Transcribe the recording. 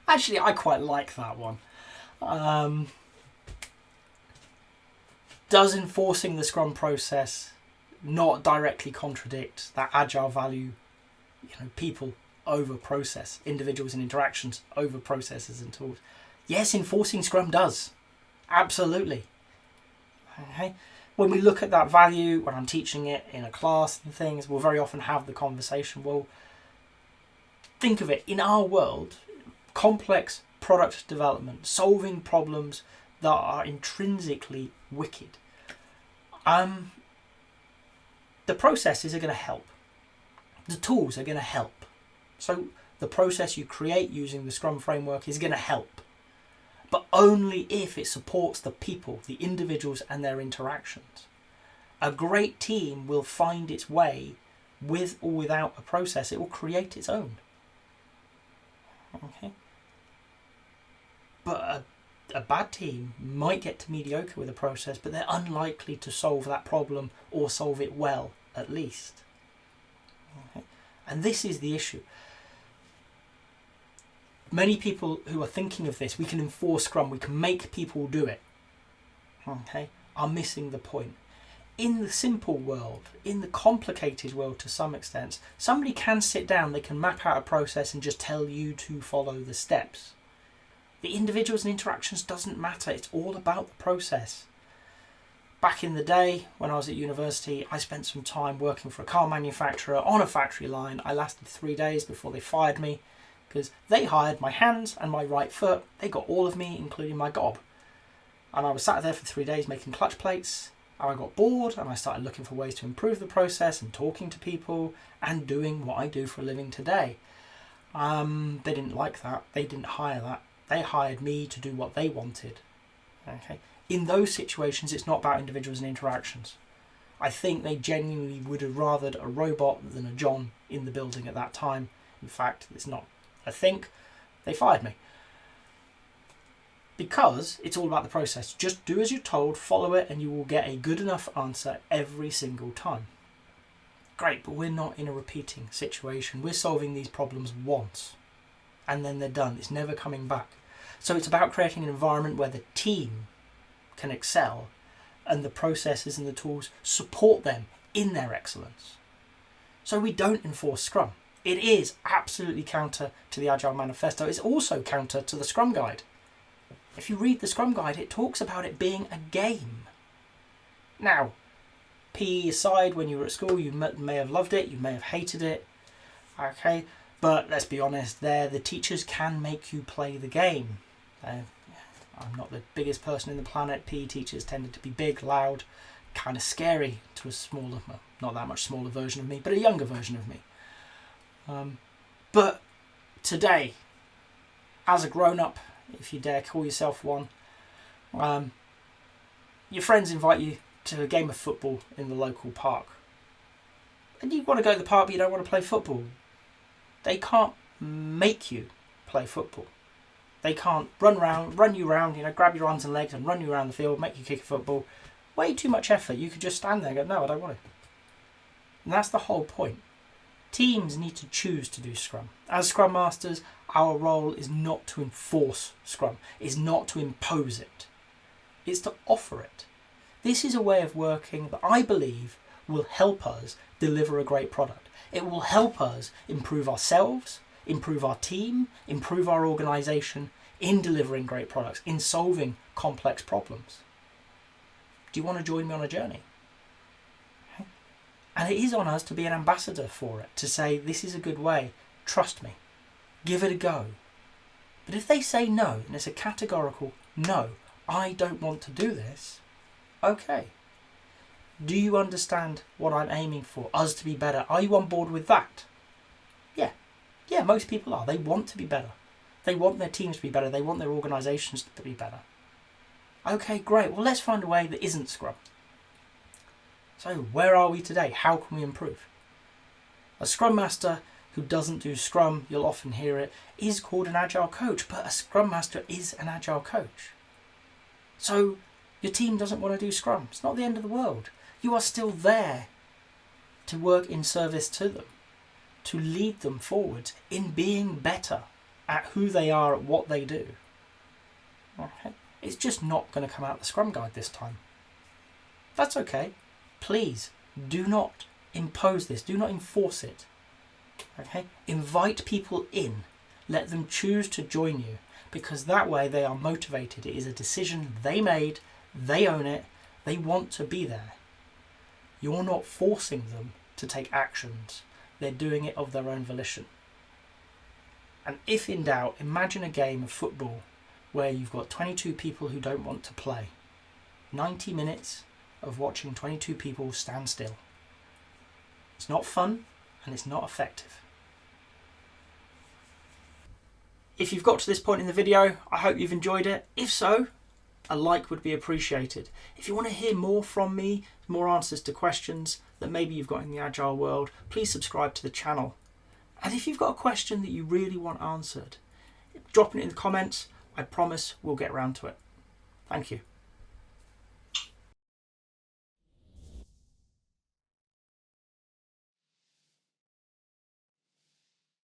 Actually, I quite like that one. Does enforcing the Scrum process not directly contradict that Agile value, people over process, individuals and interactions over processes and tools? Yes, enforcing Scrum does. Absolutely. Okay. When we look at that value, when I'm teaching it in a class and things, we'll very often have the conversation, well, think of it, in our world, complex product development, solving problems that are intrinsically wicked. The processes are going to help. The tools are going to help. So the process you create using the Scrum framework is going to help. But only if it supports the people, the individuals and their interactions. A great team will find its way with or without a process. It will create its own. Okay. But a bad team might get to mediocre with a process, but they're unlikely to solve that problem or solve it well, at least. Okay. And this is the issue. Many people who are thinking of this, we can enforce Scrum, we can make people do it, okay, are missing the point. In the simple world, in the complicated world to some extent, somebody can sit down, they can map out a process and just tell you to follow the steps. The individuals and interactions doesn't matter, it's all about the process. Back in the day, when I was at university, I spent some time working for a car manufacturer on a factory line. I lasted 3 days before they fired me, because they hired my hands and my right foot. They got all of me, including my gob. And I was sat there for 3 days making clutch plates, and I got bored, and I started looking for ways to improve the process and talking to people and doing what I do for a living today. They didn't like that. They didn't hire that. They hired me to do what they wanted. Okay. In those situations, it's not about individuals and interactions. I think they genuinely would have rathered a robot than a John in the building at that time. In fact, it's not. I think they fired me. Because it's all about the process. Just do as you're told, follow it, and you will get a good enough answer every single time. Great, but we're not in a repeating situation. We're solving these problems once, and then they're done. It's never coming back. So it's about creating an environment where the team can excel, and the processes and the tools support them in their excellence. So we don't enforce Scrum. It is absolutely counter to the Agile Manifesto. It's also counter to the Scrum Guide. If you read the Scrum Guide, it talks about it being a game. Now, PE aside, when you were at school, you may have loved it, you may have hated it, okay? But let's be honest, the teachers can make you play the game. I'm not the biggest person in the planet. PE teachers tended to be big, loud, kind of scary to a smaller, well, not that much smaller version of me, but a younger version of me. But today, as a grown-up, if you dare call yourself one, your friends invite you to a game of football in the local park. And you want to go to the park, but you don't want to play football. They can't make you play football. They can't run you around, grab your arms and legs and run you around the field, make you kick a football. Way too much effort. You could just stand there and go, no, I don't want to. And that's the whole point. Teams need to choose to do Scrum. As Scrum Masters, our role is not to enforce Scrum, is not to impose it. It's to offer it. This is a way of working that I believe will help us deliver a great product. It will help us improve ourselves, improve our team, improve our organisation in delivering great products, in solving complex problems. Do you want to join me on a journey? And it is on us to be an ambassador for it, to say, this is a good way, trust me, give it a go. But if they say no, and it's a categorical no, I don't want to do this, okay. Do you understand what I'm aiming for? Us to be better. Are you on board with that? Yeah. Yeah, most people are. They want to be better. They want their teams to be better. They want their organisations to be better. Okay, great. Well, let's find a way that isn't Scrum. So where are we today? How can we improve? A Scrum Master who doesn't do Scrum, you'll often hear it, is called an Agile coach, but a Scrum Master is an Agile coach. So your team doesn't want to do Scrum. It's not the end of the world. You are still there to work in service to them, to lead them forward in being better. at who they are, at what they do, okay, it's just not going to come out of the Scrum Guide this time. That's okay. Please do not impose this. Do not enforce it. Okay? Invite people in. Let them choose to join you, because that way they are motivated. It is a decision they made. They own it. They want to be there. You're not forcing them to take actions. They're doing it of their own volition. And if in doubt, imagine a game of football where you've got 22 people who don't want to play. 90 minutes of watching 22 people stand still. It's not fun and it's not effective. If you've got to this point in the video, I hope you've enjoyed it. If so, a like would be appreciated. If you want to hear more from me, more answers to questions that maybe you've got in the Agile world, please subscribe to the channel. And if you've got a question that you really want answered, drop it in the comments. I promise we'll get around to it. Thank you.